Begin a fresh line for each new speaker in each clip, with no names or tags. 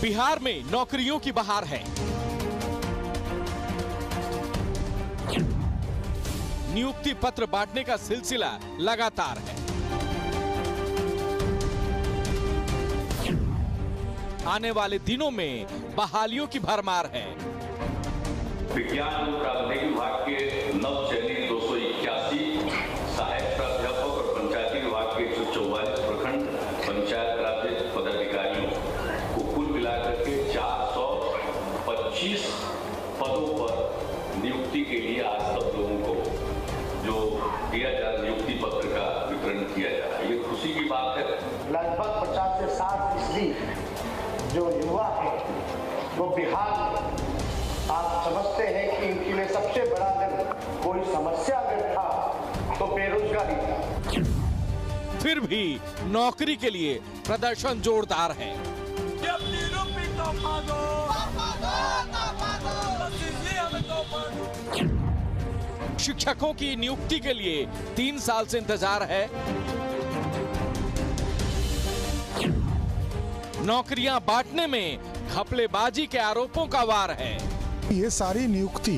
बिहार में नौकरियों की बहार है। नियुक्ति पत्र बांटने का सिलसिला लगातार है। आने वाले दिनों में बहालियों की भरमार है।
विज्ञान एवं प्रावैधिक विभाग के नव चयनित 281 सहायक प्राध्यापक और पंचायती विभाग के 144 प्रखंड पंचायत राज्य पदाधिकारियों को कुल मिलाकर के 425 पदों पर नियुक्ति के लिए आज तक लोगों को जो दिया जा रहा नियुक्ति पत्र का वितरण किया जा रहा है, ये खुशी की बात है।
लगभग 50 से 60% जो युवा है वो बिहार में, आप समझते हैं कि इनके लिए सबसे बड़ा अगर कोई समस्या अगर था तो बेरोजगारी था।
फिर भी नौकरी के लिए प्रदर्शन जोरदार है। शिक्षकों की नियुक्ति के लिए 3 साल से इंतजार है। नौकरियां बांटने में घपलेबाजी के आरोपों का वार है।
ये सारी नियुक्ति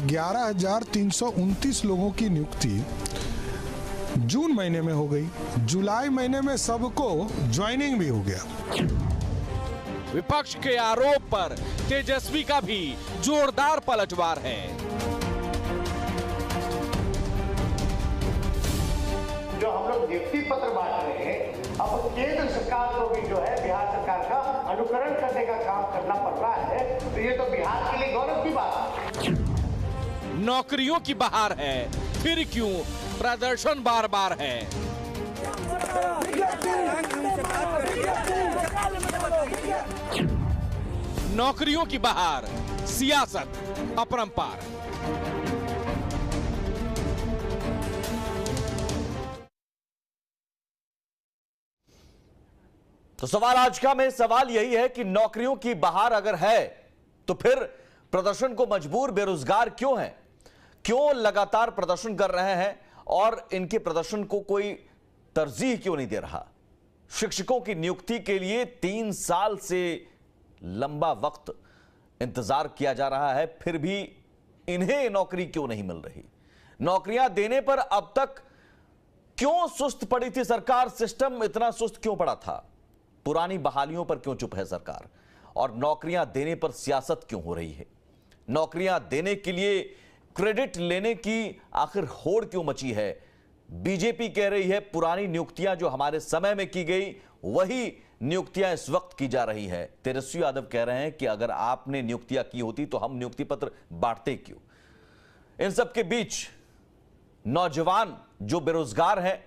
11,329 लोगों की नियुक्ति जून महीने में हो गई। जुलाई महीने में सबको ज्वाइनिंग भी हो गया।
विपक्ष के आरोप पर तेजस्वी का भी जोरदार पलटवार है।
जो हम लोग नियुक्ति पत्र बांट रहे हैं, अब केंद्र सरकार को भी जो है बिहार सरकार का अनुकरण करने का काम करना पड़ रहा है, तो ये तो बिहार के लिए गौरव की बात है।
नौकरियों की बहार है, फिर क्यों प्रदर्शन बार बार है। नौकरियों की बहार, सियासत अपरंपार।
तो सवाल आज का में सवाल यही है कि नौकरियों की बहार अगर है तो फिर प्रदर्शन को मजबूर बेरोजगार क्यों हैं? क्यों लगातार प्रदर्शन कर रहे हैं और इनके प्रदर्शन को कोई तरजीह क्यों नहीं दे रहा? शिक्षकों की नियुक्ति के लिए 3 साल से लंबा वक्त इंतजार किया जा रहा है, फिर भी इन्हें नौकरी क्यों नहीं मिल रही? नौकरियां देने पर अब तक क्यों सुस्त पड़ी थी सरकार? सिस्टम इतना सुस्त क्यों पड़ा था? पुरानी बहालियों पर क्यों चुप है सरकार? और नौकरियां देने पर सियासत क्यों हो रही है? नौकरियां देने के लिए क्रेडिट लेने की आखिर होड़ क्यों मची है? बीजेपी कह रही है पुरानी नियुक्तियां जो हमारे समय में की गई वही नियुक्तियां इस वक्त की जा रही है। तेजस्वी यादव कह रहे हैं कि अगर आपने नियुक्तियां की होती तो हम नियुक्ति पत्र बांटते क्यों? इन सब के बीच नौजवान जो बेरोजगार हैं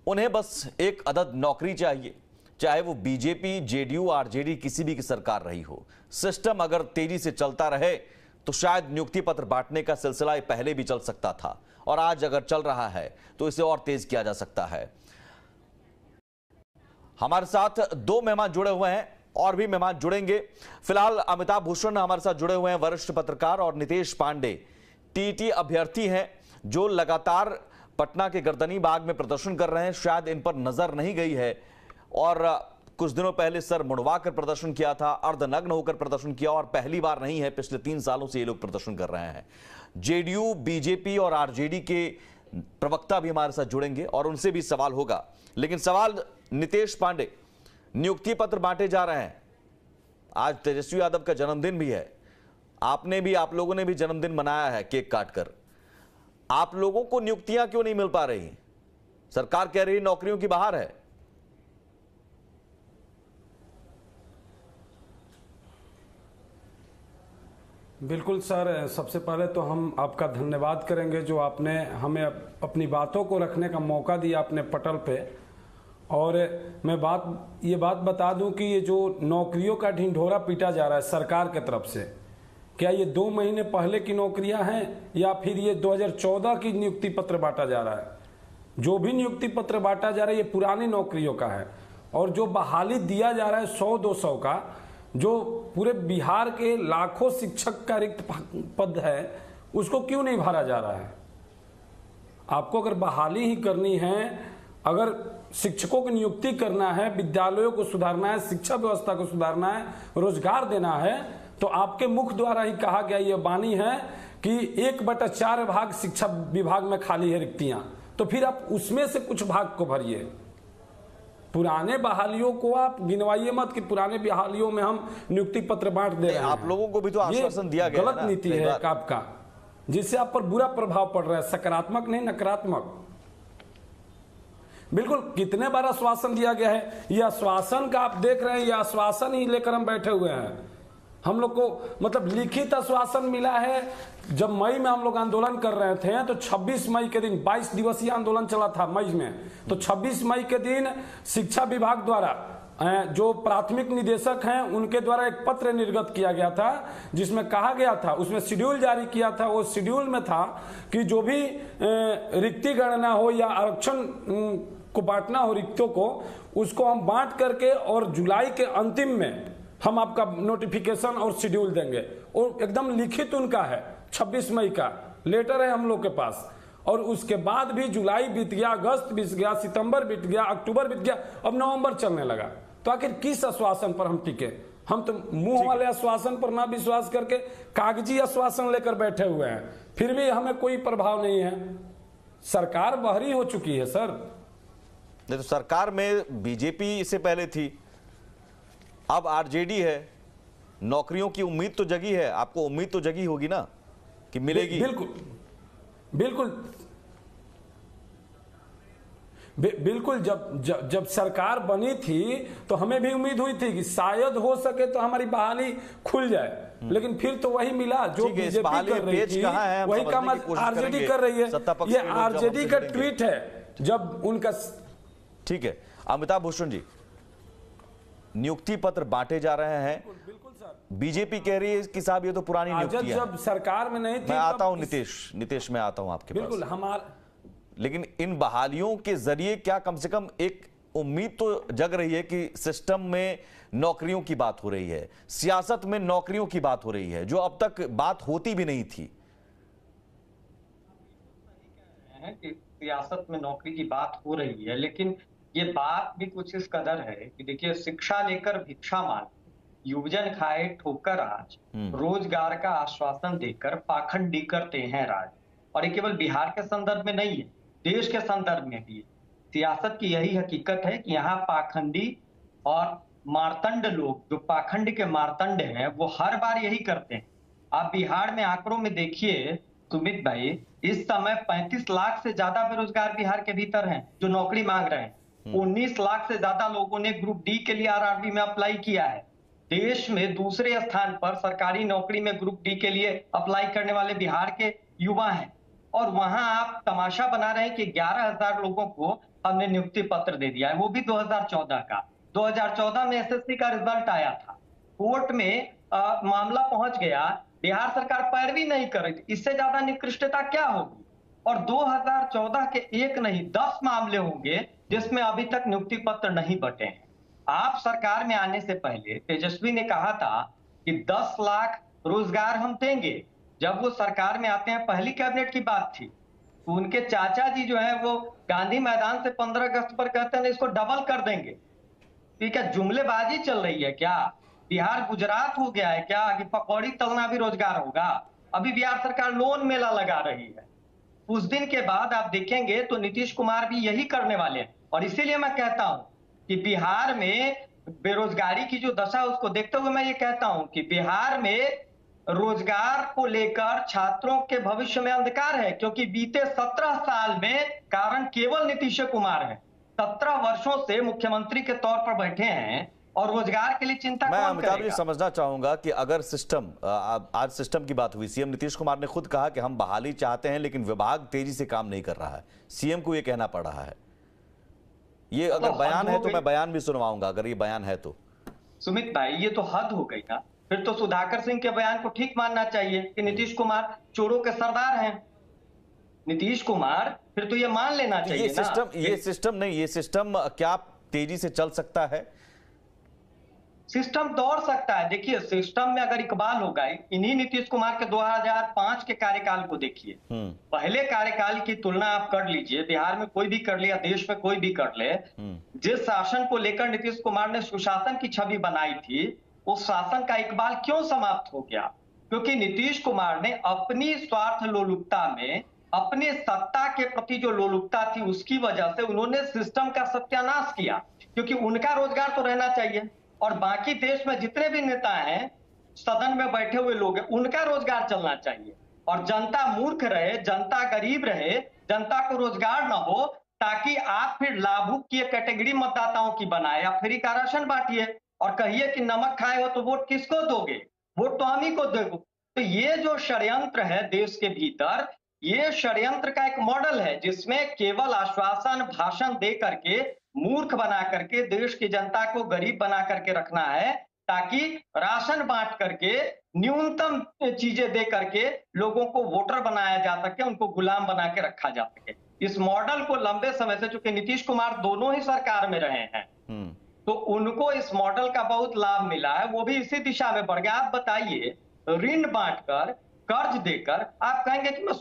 उन्हें बस एक अदद नौकरी चाहिए, चाहे वो बीजेपी, जेडीयू, आरजेडी किसी भी की सरकार रही हो। सिस्टम अगर तेजी से चलता रहे तो शायद नियुक्ति पत्र बांटने का सिलसिला पहले भी चल सकता था और आज अगर चल रहा है तो इसे और तेज किया जा सकता है। हमारे साथ 2 मेहमान जुड़े हुए हैं और भी मेहमान जुड़ेंगे। फिलहाल अमिताभ भूषण हमारे साथ जुड़े हुए हैं, वरिष्ठ पत्रकार, और नितेश पांडे टीटी अभ्यर्थी हैं जो लगातार पटना के गर्दनी बाग में प्रदर्शन कर रहे हैं। शायद इन पर नजर नहीं गई है और कुछ दिनों पहले सर मुड़वा कर प्रदर्शन किया था, अर्धनग्न होकर प्रदर्शन किया, और पहली बार नहीं है, पिछले 3 सालों से ये लोग प्रदर्शन कर रहे हैं। जेडीयू, बीजेपी और आरजेडी के प्रवक्ता भी हमारे साथ जुड़ेंगे और उनसे भी सवाल होगा। लेकिन सवाल नितेश पांडे, नियुक्ति पत्र बांटे जा रहे हैं, आज तेजस्वी यादव का जन्मदिन भी है, आप लोगों ने भी जन्मदिन मनाया है केक काटकर। आप लोगों को नियुक्तियां क्यों नहीं मिल पा रही? सरकार कह रही है नौकरियों की बहार है।
बिल्कुल सर, सबसे पहले तो हम आपका धन्यवाद करेंगे जो आपने हमें अपनी बातों को रखने का मौका दिया अपने पटल पे। और मैं ये बात बता दूं कि ये जो नौकरियों का ढिंढोरा पीटा जा रहा है सरकार की तरफ से, क्या ये 2 महीने पहले की नौकरियां हैं या फिर ये 2014 की नियुक्ति पत्र बांटा जा रहा है? जो भी नियुक्ति पत्र बांटा जा रहा है ये पुरानी नौकरियों का है। और जो बहाली दिया जा रहा है 100-200 का, जो पूरे बिहार के लाखों शिक्षक का रिक्त पद है, उसको क्यों नहीं भरा जा रहा है? आपको अगर बहाली ही करनी है, अगर शिक्षकों की नियुक्ति करना है, विद्यालयों को सुधारना है, शिक्षा व्यवस्था को सुधारना है, रोजगार देना है, तो आपके मुख द्वारा ही कहा गया ये वाणी है कि 1/4 भाग शिक्षा विभाग में खाली है रिक्तियां, तो फिर आप उसमें से कुछ भाग को भरिए। पुराने बहालियों को आप गिनवाइए मत कि पुराने बहालियों में हम नियुक्ति पत्र बांट दे रहे हैं।
आप लोगों को भी तो आश्वासन दिया गया,
गलत नीति है आपका, जिससे आप पर बुरा प्रभाव पड़ रहा है, सकारात्मक नहीं नकारात्मक। बिल्कुल, कितने बार आश्वासन दिया गया है, यह आश्वासन का आप देख रहे हैं, यह आश्वासन ही लेकर हम बैठे हुए हैं। हम लोग को मतलब लिखित आश्वासन मिला है। जब मई में हम लोग आंदोलन कर रहे थे तो 26 मई के दिन 22 दिवसीय आंदोलन चला था मई में, तो 26 मई के दिन शिक्षा विभाग द्वारा जो प्राथमिक निदेशक हैं उनके द्वारा एक पत्र निर्गत किया गया था, जिसमें कहा गया था, उसमें शेड्यूल जारी किया था। वो शेड्यूल में था कि जो भी रिक्ति गणना हो या आरक्षण को बांटना हो रिक्तों को, उसको हम बांट करके और जुलाई के अंतिम में हम आपका नोटिफिकेशन और शेड्यूल देंगे। और एकदम लिखित उनका है, 26 मई का लेटर है हम लोग के पास। और उसके बाद भी जुलाई बीत गया, अगस्त बीत गया, सितंबर बीत गया, अक्टूबर बीत गया, अब नवंबर चलने लगा। तो आखिर किस आश्वासन पर हम टिके? हम तो मुंह वाले आश्वासन पर ना विश्वास करके कागजी आश्वासन लेकर बैठे हुए हैं, फिर भी हमें कोई प्रभाव नहीं है। सरकार बहरी हो चुकी है सर।
नहीं तो सरकार में बीजेपी इससे पहले थी, अब आरजेडी है। नौकरियों की उम्मीद तो जगी है, आपको उम्मीद तो जगी होगी ना कि मिलेगी।
बिल्कुल बिल्कुल बिल्कुल। जब सरकार बनी थी तो हमें भी उम्मीद हुई थी कि शायद हो सके तो हमारी बहाली खुल जाए, लेकिन फिर तो वही मिला जो बीजेपी कर रही थी, वही काम आरजेडी कर रही है। ये आरजेडी का ट्वीट है जब उनका।
ठीक है अमिताभ भूषण जी, नियुक्ति पत्र बांटे जा रहे हैं,
बिल्कुल सर।
बीजेपी कह रही है कि साहब ये तो पुरानी नियुक्ति है।
जब सरकार में नहीं थी,
मैं आता हूं नीतीश मैं आता हूं आपके पास।
बिल्कुल हमारा,
लेकिन इन बहालियों के जरिए क्या कम से कम एक उम्मीद तो जग रही है कि सिस्टम में नौकरियों की बात हो रही है, सियासत में नौकरियों की बात हो रही है, जो अब तक बात होती भी नहीं थी।
सियासत में नौकरी की बात हो रही है, लेकिन ये बात भी कुछ इस कदर है कि देखिए, शिक्षा लेकर भिक्षा मांग, युवजन खाए ठोकर आज, रोजगार का आश्वासन देकर पाखंडी करते हैं राज। और ये केवल बिहार के संदर्भ में नहीं है, देश के संदर्भ में भी है। सियासत की यही हकीकत है कि यहाँ पाखंडी और मारतंड लोग, जो पाखंड के मारतंड हैं, वो हर बार यही करते हैं। आप बिहार में आंकड़ों में देखिए सुमित भाई, इस समय 35 लाख से ज्यादा बेरोजगार बिहार के भीतर हैं जो नौकरी मांग रहे हैं। 19 लाख से ज्यादा लोगों ने ग्रुप डी के लिए आरआरबी में अप्लाई किया है। देश में दूसरे स्थान पर सरकारी नौकरी में ग्रुप डी के लिए अप्लाई करने वाले बिहार के युवा हैं। और वहां आप तमाशा बना रहे हैं कि 11,000 लोगों को हमने नियुक्ति पत्र दे दिया है, वो भी 2014 का। 2014 में एसएससी का रिजल्ट आया था, कोर्ट में मामला पहुंच गया, बिहार सरकार पैरवी नहीं कर रही थी। इससे ज्यादा निकृष्टता क्या होगी? और 2014 के एक नहीं 10 मामले होंगे जिसमें अभी तक नियुक्ति पत्र नहीं बटे हैं। आप सरकार में आने से पहले तेजस्वी ने कहा था कि 10 लाख रोजगार हम देंगे। जब वो सरकार में आते हैं, पहली कैबिनेट की बात थी, तो उनके चाचा जी जो है वो गांधी मैदान से 15 अगस्त पर कहते हैं इसको डबल कर देंगे। ठीक है, जुमलेबाजी चल रही है क्या? बिहार गुजरात हो गया है क्या कि पकौड़ी तलना भी रोजगार होगा? अभी बिहार सरकार लोन मेला लगा रही है। उस दिन के बाद आप देखेंगे तो नीतीश कुमार भी यही करने वाले हैं। और इसीलिए मैं कहता हूं कि बिहार में बेरोजगारी की जो दशा, उसको देखते हुए मैं ये कहता हूं कि बिहार में रोजगार को लेकर छात्रों के भविष्य में अंधकार है, क्योंकि बीते 17 साल में कारण केवल नीतीश कुमार है। 17 वर्षों से मुख्यमंत्री के तौर पर बैठे हैं और रोजगार के लिए चिंता
मैं
कौन करेगा?
ये समझना चाहूंगा कि अगर सिस्टम, आज सिस्टम की बात हुई, सीएम नीतीश कुमार ने खुद कहा कि हम बहाली चाहते हैं लेकिन विभाग तेजी से काम नहीं कर रहा है, सीएम को ये कहना पड़ रहा है। ये अगर बयान है तो मैं बयान भी सुनवाऊंगा, अगर ये बयान है तो।
सुमित भाई, ये तो हद हो गई ना। फिर तो सुधाकर सिंह के बयान को ठीक मानना चाहिए कि नीतीश कुमार चोरों के सरदार हैं। नीतीश कुमार, फिर तो ये मान लेना चाहिए
ये सिस्टम क्या तेजी से चल सकता है?
सिस्टम दौड़ सकता है। देखिए सिस्टम में अगर इकबाल होगा, इन्हीं नीतीश कुमार के 2005 के कार्यकाल को देखिए, पहले कार्यकाल की तुलना आप कर लीजिए, बिहार में कोई भी कर ले या देश में कोई भी कर ले, जिस शासन को लेकर नीतीश कुमार ने सुशासन की छवि बनाई थी, उस शासन का इकबाल क्यों समाप्त हो गया? क्योंकि नीतीश कुमार ने अपनी स्वार्थ लोलुपता में, अपने सत्ता के प्रति जो लोलुपता थी उसकी वजह से उन्होंने सिस्टम का सत्यानाश किया। क्योंकि उनका रोजगार तो रहना चाहिए और बाकी देश में जितने भी नेता हैं, सदन में बैठे हुए लोग हैं, उनका रोजगार चलना चाहिए। और जनता मूर्ख रहे, जनता गरीब रहे, जनता को रोजगार ना हो, ताकि आप फिर लाभुक की कैटेगरी मतदाताओं की बनाए, आप फ्री का राशन बांटिए और कहिए कि नमक खाए हो तो वोट किसको दोगे? वोट तो हम ही को दोगे। तो ये जो षड्यंत्र है देश के भीतर, ये षड्यंत्र का एक मॉडल है जिसमें केवल आश्वासन, भाषण दे करके, मूर्ख बना करके देश की जनता को गरीब बना करके रखना है, ताकि राशन बांट करके, न्यूनतम चीजें दे करके लोगों को वोटर बनाया जा सके, उनको गुलाम बना के रखा जा सके। इस मॉडल को लंबे समय से, चूंकि नीतीश कुमार दोनों ही सरकार में रहे हैं, तो उनको इस मॉडल का बहुत लाभ मिला है, वो भी इसी दिशा में बढ़ गया। आप बताइए, ऋण बांटकर, कर्ज देकर, आप कहेंगे कि मैं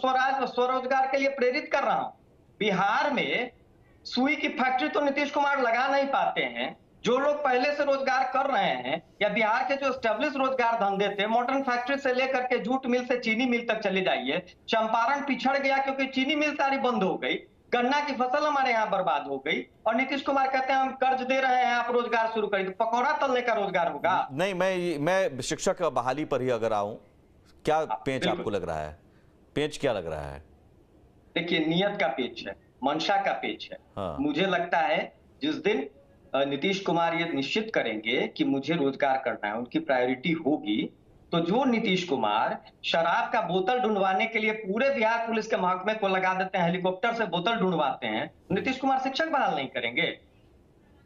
स्वरोजगार के लिए प्रेरित कर रहा हूं। बिहार में सुई की फैक्ट्री तो नीतीश कुमार लगा नहीं पाते हैं। जो लोग पहले से रोजगार कर रहे हैं, या बिहार के जो स्टेब्लिश रोजगार धंधे थे, मॉडर्न फैक्ट्री से लेकर के जूट मिल से चीनी मिल तक चले जाइए, चंपारण पिछड़ गया क्योंकि चीनी मिल सारी बंद हो गई, गन्ना की फसल हमारे यहाँ बर्बाद हो गई, और नीतीश कुमार कहते हैं हम कर्ज दे रहे हैं, आप रोजगार शुरू करिए। तो पकौड़ा तलने का रोजगार होगा?
नहीं, मैं शिक्षक बहाली पर ही अगर आऊं, क्या पेंच आपको लग रहा है? पेंच क्या लग रहा है?
देखिए, नियत का पेच है, मंशा का पेच है। हाँ। मुझे लगता है जिस दिन नीतीश कुमार ये निश्चित करेंगे कि मुझे रोजगार करना है, उनकी प्रायोरिटी होगी, तो जो नीतीश कुमार शराब का बोतल ढूंढवाने के लिए पूरे बिहार पुलिस के महकमे को लगा देते हैं, हेलीकॉप्टर से बोतल ढूंढवाते हैं, नीतीश कुमार शिक्षक बहाल नहीं करेंगे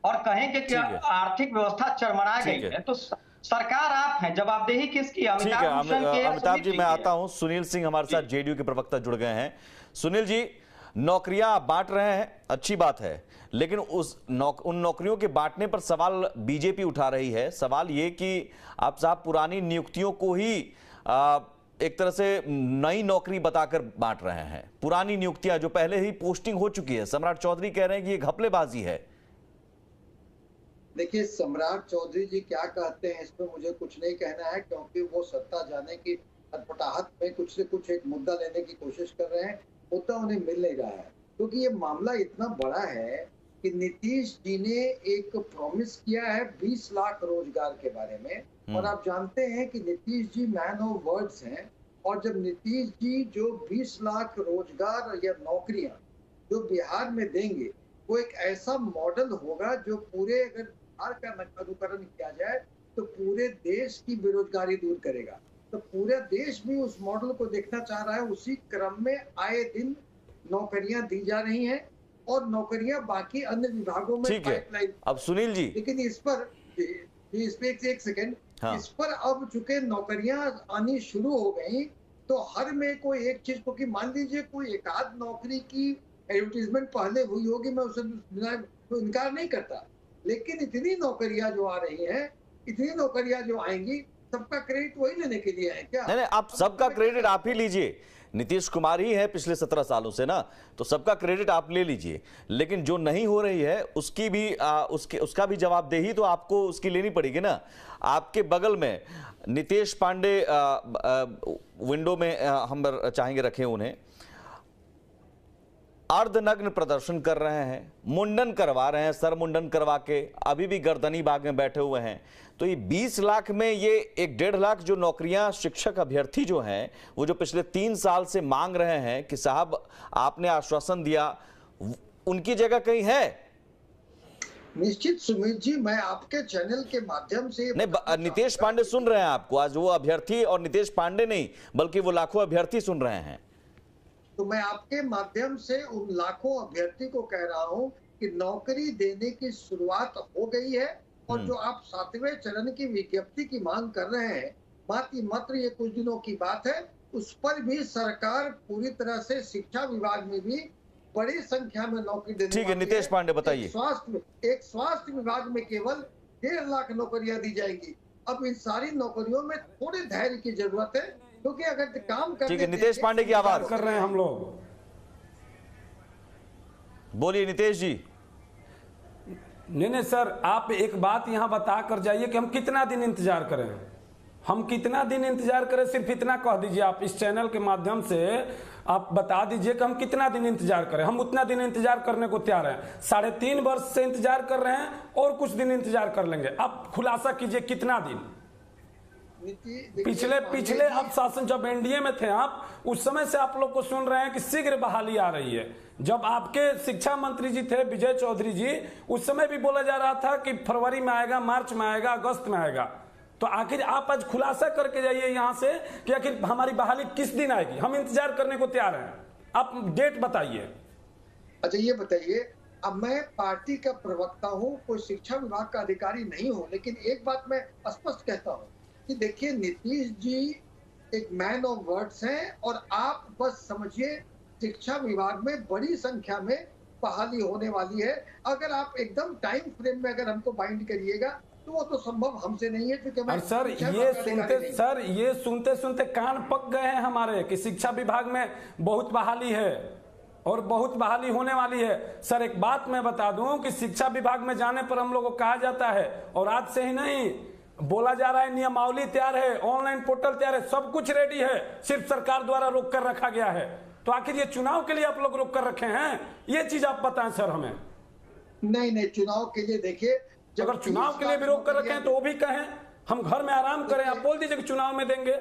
और कहेंगे कि आर्थिक व्यवस्था चरमरा गई है। तो सरकार आप हैं, जवाबदेही किसकी?
अमिताभ जी, मैं आता हूं। सुनील सिंह हमारे साथ जेडीयू के प्रवक्ता जुड़ गए हैं। सुनील जी, नौकरियां आप बांट रहे हैं, अच्छी बात है, लेकिन उन नौकरियों के बांटने पर सवाल बीजेपी उठा रही है। सवाल ये कि आप साहब पुरानी नियुक्तियों को ही एक तरह से नई नौकरी बताकर बांट रहे हैं। पुरानी नियुक्तियां जो पहले ही पोस्टिंग हो चुकी है, सम्राट चौधरी कह रहे हैं कि ये घपलेबाजी है।
देखिए, सम्राट चौधरी जी क्या कहते हैं इस पर मुझे कुछ नहीं कहना है, क्योंकि वो सत्ता जाने की अटपटाहट में कुछ से कुछ एक मुद्दा लेने की कोशिश कर रहे हैं। मुद्दा उन्हें मिल नहीं रहा है, क्योंकि ये मामला इतना बड़ा है कि नीतीश जी ने एक प्रॉमिस किया है 20 लाख रोजगार के बारे में, और आप जानते हैं कि Nitish ji man of words हैं, और जब नीतीश जी जो 20 लाख रोजगार या नौकरियां जो बिहार में देंगे, वो एक ऐसा मॉडल होगा जो पूरे, अगर बिहार का अनुकरण किया जाए तो पूरे देश की बेरोजगारी दूर करेगा। तो पूरा देश भी उस मॉडल को देखना चाह रहा है। उसी क्रम में आए दिन नौकरियां दी जा रही हैं और नौकरियां बाकी अन्य विभागों में पाइपलाइन।
अब सुनील जी,
लेकिन इस पर एक सेकंड, हाँ। इस पर अब चूंकि नौकरियां आनी शुरू हो गई, तो हर में कोई एक चीज को, कि मान लीजिए कोई एक आध नौकरी की एडवर्टीजमेंट पहले हुई होगी, मैं उसे तो इनकार नहीं करता, लेकिन इतनी नौकरियां जो आ रही हैं, इतनी नौकरियां जो आएंगी, सबका क्रेडिट वही लेने के लिए है क्या? नहीं,
आप सबका क्रेडिट आप ही लीजिए। नीतीश कुमार ही है पिछले 17 सालों से ना, तो सबका क्रेडिट आप ले लीजिए, लेकिन जो नहीं हो रही है उसकी भी उसका भी जवाबदेही तो आपको उसकी लेनी पड़ेगी ना। आपके बगल में नितेश पांडे विंडो में हम चाहेंगे रखें उन्हें, अर्धनग्न प्रदर्शन कर रहे हैं, मुंडन करवा रहे हैं, सर मुंडन करवा के अभी भी गर्दनी बाग में बैठे हुए हैं। तो ये 20 लाख में ये 1.5 लाख जो नौकरियां शिक्षक अभ्यर्थी जो हैं, वो जो पिछले 3 साल से मांग रहे हैं कि साहब आपने आश्वासन दिया, उनकी जगह कहीं है?
निश्चित सुमित जी, मैं आपके चैनल के माध्यम से
नहीं, नितेश पांडे सुन रहे हैं आपको आज, वो अभ्यर्थी और नितेश पांडे नहीं बल्कि वो लाखों अभ्यर्थी सुन रहे हैं।
तो मैं आपके माध्यम से उन लाखों अभ्यर्थी को कह रहा हूं कि नौकरी देने की शुरुआत हो गई है, और जो आप 7वें चरण की विज्ञप्ति की मांग कर रहे हैं, मात्र ये कुछ दिनों की बात है, उस पर भी सरकार पूरी तरह से, शिक्षा विभाग में भी बड़ी संख्या में नौकरी देने।
ठीक है, नितेश पांडे बताइए।
एक स्वास्थ्य विभाग में केवल 1.5 लाख नौकरियां दी जाएंगी। अब इन सारी नौकरियों में थोड़े धैर्य की जरूरत है, क्योंकि अगर काम करने
ठीक है, नितेश पांडे की आवाज
कर रहे हैं हम लोग।
बोलिए नितेश जी।
नहीं सर, आप एक बात यहां बता कर जाइए कि हम कितना दिन इंतजार करें, हम कितना दिन इंतजार करें, सिर्फ इतना कह दीजिए आप इस चैनल के माध्यम से आप बता दीजिए कि हम कितना दिन इंतजार करें। हम उतना दिन इंतजार करने को तैयार हैं, 3.5 वर्ष से इंतजार कर रहे हैं और कुछ दिन इंतजार कर लेंगे। आप खुलासा कीजिए कितना दिन। पिछले आप शासन जब एनडीए में थे आप, उस समय से आप लोग को सुन रहे हैं कि शीघ्र बहाली आ रही है। जब आपके शिक्षा मंत्री जी थे विजय चौधरी जी, उस समय भी बोला जा रहा था कि फरवरी में आएगा, मार्च में आएगा, अगस्त में आएगा। तो आखिर आप आज खुलासा करके जाइए यहां से कि आखिर हमारी बहाली किस दिन आएगी। हम इंतजार करने को तैयार हैं, आप डेट बताइए।
अच्छा ये बताइए, अब मैं पार्टी का प्रवक्ता हूं, कोई शिक्षा विभाग का अधिकारी नहीं हूं, लेकिन एक बात मैं स्पष्ट कहता हूं कि देखिए नीतीश जी एक मैन ऑफ वर्ड्स हैं, और आप बस समझिए शिक्षा विभाग में बड़ी संख्या में बहाली होने वाली है। अगर आप एकदम टाइम फ्रेम में अगर हमको बाइंड करिएगा तो वो तो संभव हमसे नहीं है, क्योंकि मैं
सर ये सुनते सुनते कान पक गए हैं हमारे कि शिक्षा विभाग में बहुत बहाली है और बहुत बहाली होने वाली है। सर एक बात मैं बता दूं कि शिक्षा विभाग में जाने पर हम लोगों को कहा जाता है, और आज से ही नहीं बोला जा रहा है, नियमावली तैयार है, ऑनलाइन पोर्टल तैयार है, सब कुछ रेडी है, सिर्फ सरकार द्वारा रोक कर रखा गया है। तो आखिर ये चुनाव के लिए आप लोग रोक कर रखे हैं, ये चीज आप बताएं सर हमें।
नहीं, चुनाव के लिए देखिए,
अगर चुनाव के लिए भी रोक कर रखे हैं तो वो भी कहें, हम घर में आराम करें। आप बोल दीजिए कि चुनाव में देंगे।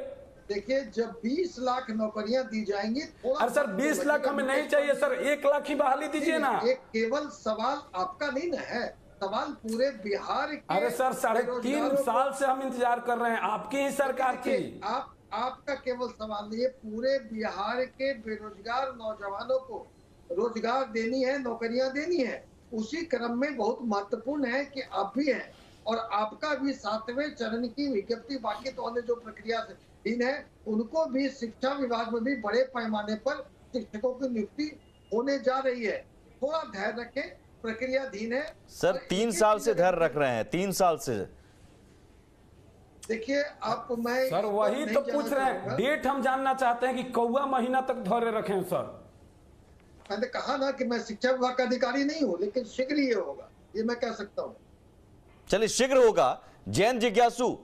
देखिए जब 20 लाख नौकरियां दी जाएंगी,
अरे सर 20 लाख हमें नहीं चाहिए सर, 1 लाख ही बहाली दीजिए ना।
एक केवल सवाल आपका नहीं ना है, सवाल पूरे बिहार के।
अरे सर 3.5 साल से हम इंतजार कर रहे हैं, आपकी ही सरकार थी।
आपका केवल सवाल नहीं है, पूरे बिहार के बेरोजगार नौजवानों को रोजगार देनी है, नौकरियां देनी है। उसी क्रम में बहुत महत्वपूर्ण है कि आप भी हैं, और आपका भी 7वें चरण की विज्ञप्ति बाकी तो अन्य जो प्रक्रियाधीन है उनको भी शिक्षा विभाग में भी बड़े पैमाने पर शिक्षकों की नियुक्ति होने जा रही है। थोड़ा धैर्य रखें, प्रक्रियाधीन है।
सर 3 साल से धैर्य रख रहे हैं, 3 साल से।
देखिए आप, मैं
सर वही तो पूछ रहे हैं, डेट हम जानना चाहते हैं कि कौवा महीना तक धैर्य रखें। सर
मैंने कहा ना कि मैं शिक्षा विभाग का अधिकारी नहीं हूं, लेकिन शीघ्र ये होगा, ये मैं कह सकता हूं।
चलिए शीघ्र होगा। जैन जिज्ञासु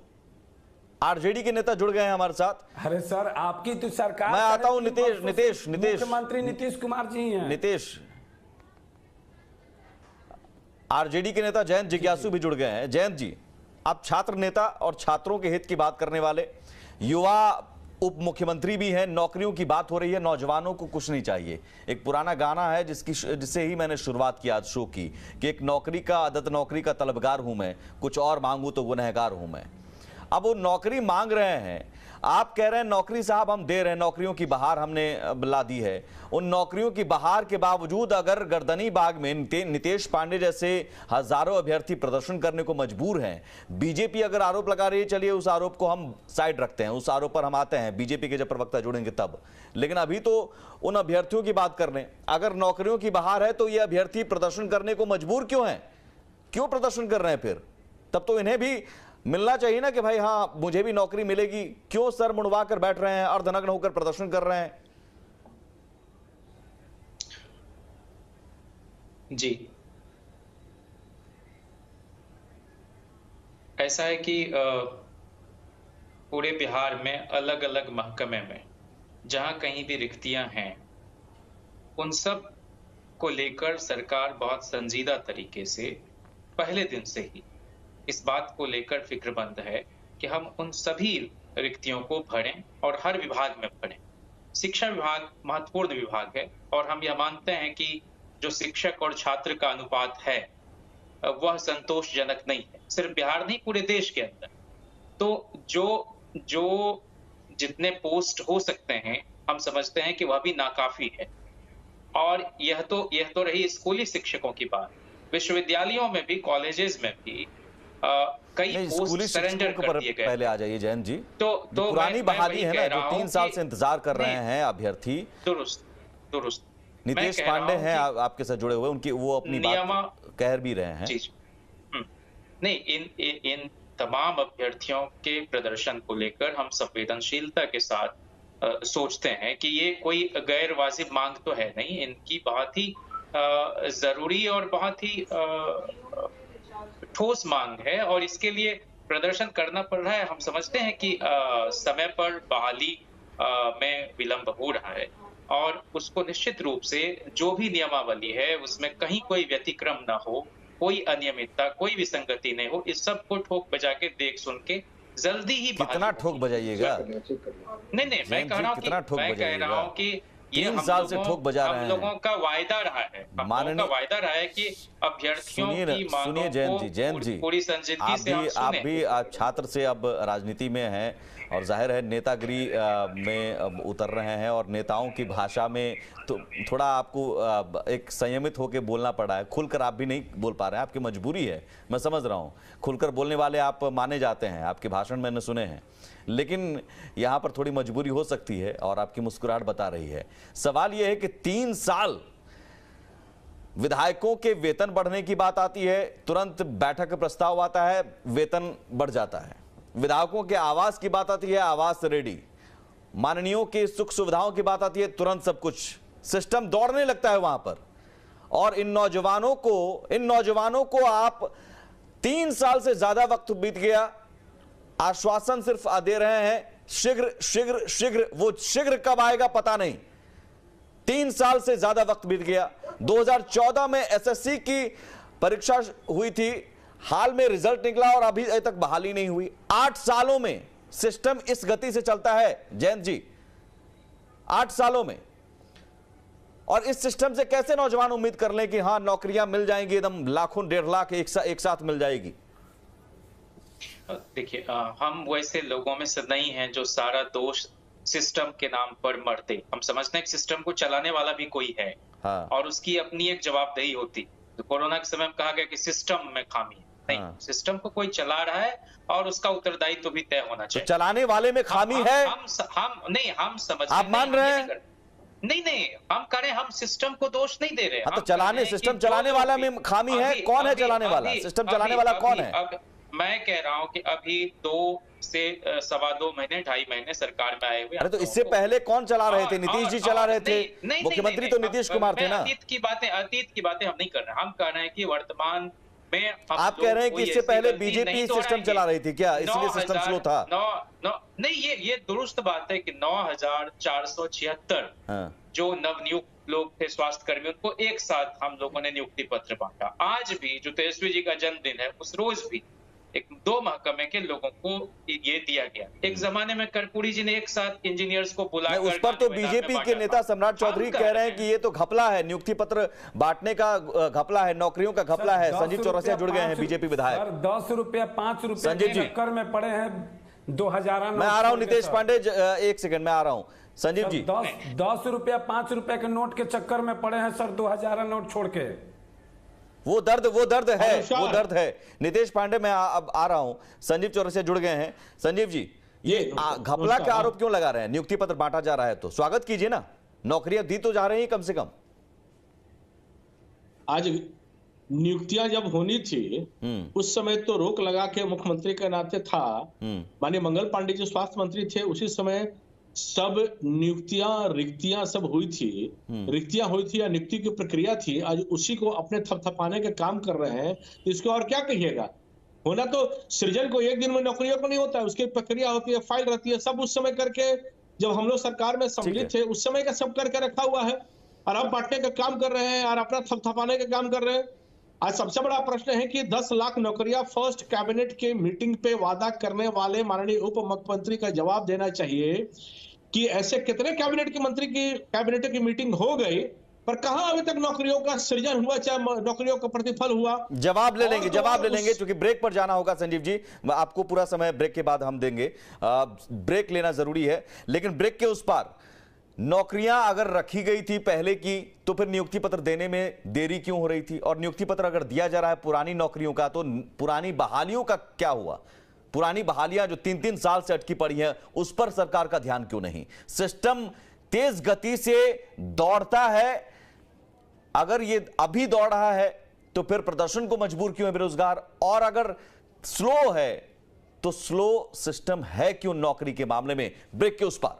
आरजेडी के नेता जुड़ गए हैं हमारे साथ।
अरे सर आपकी तो सरकार,
मैं आता हूं नितेश
मुख्यमंत्री नीतीश कुमार जी हैं।
नितेश, आरजेडी के नेता जयंत जिज्ञासु भी जुड़ गए हैं। जयंत जी, आप छात्र नेता और छात्रों के हित की बात करने वाले, युवा उप मुख्यमंत्री भी हैं, नौकरियों की बात हो रही है, नौजवानों को कुछ नहीं चाहिए। एक पुराना गाना है जिससे ही मैंने शुरुआत की आज शो की कि एक नौकरी का आदत, नौकरी का तलबगार हूं मैं, कुछ और मांगू तो गुनहगार हूं मैं। अब वो नौकरी मांग रहे हैं, आप कह रहे हैं नौकरी साहब हम दे रहे हैं, नौकरियों की बहार हमने ला दी है। उन नौकरियों की बहार के बावजूद अगर गर्दनी बाग में नितेश पांडे जैसे हजारों अभ्यर्थी प्रदर्शन करने को मजबूर हैं, बीजेपी अगर आरोप लगा रही है, चलिए उस आरोप को हम साइड रखते हैं, उस आरोप पर हम आते हैं बीजेपी के जब प्रवक्ता जुड़ेंगे तब। लेकिन अभी तो उन अभ्यर्थियों की बात कर रहे हैं। अगर नौकरियों की बहार है तो ये अभ्यर्थी प्रदर्शन करने को मजबूर क्यों हैं, क्यों प्रदर्शन कर रहे हैं? फिर तब तो इन्हें भी मिलना चाहिए ना कि भाई हाँ मुझे भी नौकरी मिलेगी। क्यों सर मुड़वा कर बैठ रहे हैं, अर्धनग्न होकर प्रदर्शन कर रहे हैं?
जी, ऐसा है कि पूरे बिहार में अलग अलग महकमे में जहां कहीं भी रिक्तियां हैं, उन सब को लेकर सरकार बहुत संजीदा तरीके से पहले दिन से ही इस बात को लेकर फिक्रमंद है कि हम उन सभी रिक्तियों को भरें और हर विभाग में भरें। शिक्षा विभाग महत्वपूर्ण विभाग है और हम यह मानते हैं कि जो शिक्षक और छात्र का अनुपात है वह संतोषजनक नहीं है, सिर्फ बिहार नहीं पूरे देश के अंदर। तो जो जितने पोस्ट हो सकते हैं हम समझते हैं कि वह भी नाकाफी है। और यह तो रही स्कूली शिक्षकों की बात। विश्वविद्यालयों में भी, कॉलेजेस में भी कई पोस्ट सरेंडर कर दिए गए।
पहले आ जाइए जैन जी।
तो
पुरानी बहाली है ना, जो 3 साल से इंतजार कर रहे हैं अभ्यर्थी।
दुरुस्त
नितेश पांडे हैं आपके साथ जुड़े हुए, उनकी वो अपनी बात कह भी रहे हैं।
नहीं, इन तमाम अभ्यर्थियों के प्रदर्शन को लेकर हम संवेदनशीलता के साथ सोचते हैं कि ये कोई गैर वाजिब मांग तो है नहीं, इनकी बहुत ही जरूरी और बहुत ही ठोस मांग है और इसके लिए प्रदर्शन करना पड़ रहा है। हम समझते हैं कि समय पर बहाली में विलंब हो रहा है और उसको निश्चित रूप से जो भी नियमावली है उसमें कहीं कोई व्यतिक्रम ना हो, कोई अनियमितता, कोई विसंगति नहीं हो, इस सब को ठोक बजा के देख सुन के जल्दी ही
कितना ठोक बजाइएगा?
नहीं, मैं कह रहा हूँ कि ये
3 साल से ठोक बजा रहे हैं।
हम लोगों का वायदा रहा है, कि अभ्यर्थियों की मांगों को पूरी संजीदगी से
आप भी छात्र से अब राजनीति में हैं और जाहिर है नेतागिरी में उतर रहे हैं और नेताओं की भाषा में तो थोड़ा आपको एक संयमित होकर बोलना पड़ा है। खुलकर आप भी नहीं बोल पा रहे हैं, आपकी मजबूरी है, मैं समझ रहा हूं। खुलकर बोलने वाले आप माने जाते हैं, आपके भाषण मैंने सुने हैं, लेकिन यहां पर थोड़ी मजबूरी हो सकती है और आपकी मुस्कुराहट बता रही है। सवाल यह है कि 3 साल विधायकों के वेतन बढ़ने की बात आती है, तुरंत बैठक प्रस्ताव आता है, वेतन बढ़ जाता है। विधायकों के आवास की बात आती है, आवास रेडी। माननीयों की सुख सुविधाओं की बात आती है, तुरंत सब कुछ सिस्टम दौड़ने लगता है वहां पर। और इन नौजवानों को आप 3 साल से ज्यादा वक्त बीत गया, आश्वासन सिर्फ दे रहे हैं शीघ्र शीघ्र शीघ्र। वो शीघ्र कब आएगा पता नहीं। 3 साल से ज्यादा वक्त बीत गया। 2014 में एसएससी की परीक्षा हुई थी, हाल में रिजल्ट निकला और अभी तक बहाली नहीं हुई। 8 सालों में सिस्टम इस गति से चलता है जयंत जी, 8 सालों में। और इस सिस्टम से कैसे नौजवान उम्मीद कर लें कि हां नौकरियां मिल जाएंगी, एकदम लाखों 1.5 लाख एक साथ मिल जाएगी?
देखिए, हम वैसे लोगों में से नहीं हैं जो सारा दोष सिस्टम के नाम पर मरते। हम समझते हैं कि सिस्टम को चलाने वाला भी कोई है। हाँ। और उसकी अपनी एक जवाबदेही होती। तो कोरोना के समय में कहा गया कि सिस्टम में खामी है। नहीं, सिस्टम को कोई चला रहा है और उसका उत्तरदायित्व तो भी तय होना चाहिए।
तो चलाने वाले में खामी है?
हम समझ,
आप मान रहे हैं?
नहीं, हम करें, हम सिस्टम को दोष नहीं दे रहे।
तो सिस्टम चलाने वाला में खामी है। कौन है चलाने वाला? सिस्टम चलाने वाला कौन है?
मैं कह रहा हूं कि अभी 2 से 2.25 महीने 2.5 महीने सरकार में आए हुए।
अरे तो इससे पहले कौन चला रहे थे? नीतीश जी चला रहे थे, मुख्यमंत्री तो नीतीश कुमार थे ना।
अतीत की बातें हम नहीं कर रहे। हम कह रहे हैं कि वर्तमान में
आप कह रहे हैं कि इससे पहले बीजेपी सिस्टम चला रही थी क्या, इसलिए सिस्टम स्लो था?
नहीं, ये दुरुस्त बात है कि 9,476 जो नवनियुक्त लोग थे स्वास्थ्य कर्मी, उनको एक साथ हम लोगों ने नियुक्ति पत्र बांटा। आज भी जो तेजस्वी जी का जन्मदिन है उस रोज भी 2 महकमे के लोगों को ये दिया गया। एक जमाने में कर्पूरी जी ने एक साथ इंजीनियर्स को बुलाकर,
उस पर तो बीजेपी के नेता सम्राट चौधरी कह रहे हैं कि ये तो घपला है, नियुक्ति पत्र बांटने का घपला है, नौकरियों का घपला है। संजीव चौरसिया जुड़ गए हैं, बीजेपी विधायक।
10 रुपया 5 रुपया के चक्कर में पड़े हैं 2000।
मैं आ रहा हूं नितेश पांडे, 1 सेकंड में आ रहा हूं। संजीव जी,
10 रुपया 5 रुपया के नोट के चक्कर में पड़े हैं सर, 2000 नोट छोड़ के।
वो दर्द है। नितेश पांडे, मैं अब आ रहा हूं। संजीव चौरसिया जुड़ गए हैं। संजीव जी, ये घपला का आरोप क्यों लगा रहे हैं? नियुक्ति पत्र बांटा जा रहा है तो स्वागत कीजिए ना, नौकरियां दी तो जा रही हैं कम से कम।
आज नियुक्तियां जब होनी थी उस समय तो रोक लगा के मुख्यमंत्री के नाते था, माननीय मंगल पांडे जी स्वास्थ्य मंत्री थे, उसी समय सब रिक्तियां सब हुई थी या नियुक्ति की प्रक्रिया थी। आज उसी को अपने थपथपाने के काम कर रहे हैं, इसको और क्या कहिएगा। होना तो सृजन को एक दिन में नौकरियों को नहीं होता है, उसकी प्रक्रिया होती है, फाइल रहती है, सब उस समय करके जब हम लोग सरकार में सम्मिलित थे उस समय का सब करके रखा हुआ है। और अब बांटने का काम कर रहे हैं और अपना थपथपाने का काम कर रहे हैं। आज सबसे बड़ा प्रश्न है कि 10 लाख नौकरियां फर्स्ट कैबिनेट के मीटिंग पे वादा करने वाले माननीय उप मुख्यमंत्री का जवाब देना चाहिए कि ऐसे कितने कैबिनेट की मीटिंग हो गई पर कहां अभी तक नौकरियों का सृजन हुआ, चाहे नौकरियों का प्रतिफल हुआ।
जवाब ले लेंगे क्योंकि ब्रेक पर जाना होगा। संजीव जी, आपको पूरा समय ब्रेक के बाद हम देंगे, ब्रेक लेना जरूरी है। लेकिन ब्रेक के उस पार नौकरियां अगर रखी गई थी पहले की तो फिर नियुक्ति पत्र देने में देरी क्यों हो रही थी? और नियुक्ति पत्र अगर दिया जा रहा है पुरानी नौकरियों का तो पुरानी बहालियों का क्या हुआ? पुरानी बहालियां जो 3-3 साल से अटकी पड़ी हैं उस पर सरकार का ध्यान क्यों नहीं? सिस्टम तेज गति से दौड़ता है, अगर ये अभी दौड़ रहा है तो फिर प्रदर्शन को मजबूर क्यों है बेरोजगार? और अगर स्लो है तो स्लो सिस्टम है क्यों नौकरी के मामले में? ब्रेक के उस पार।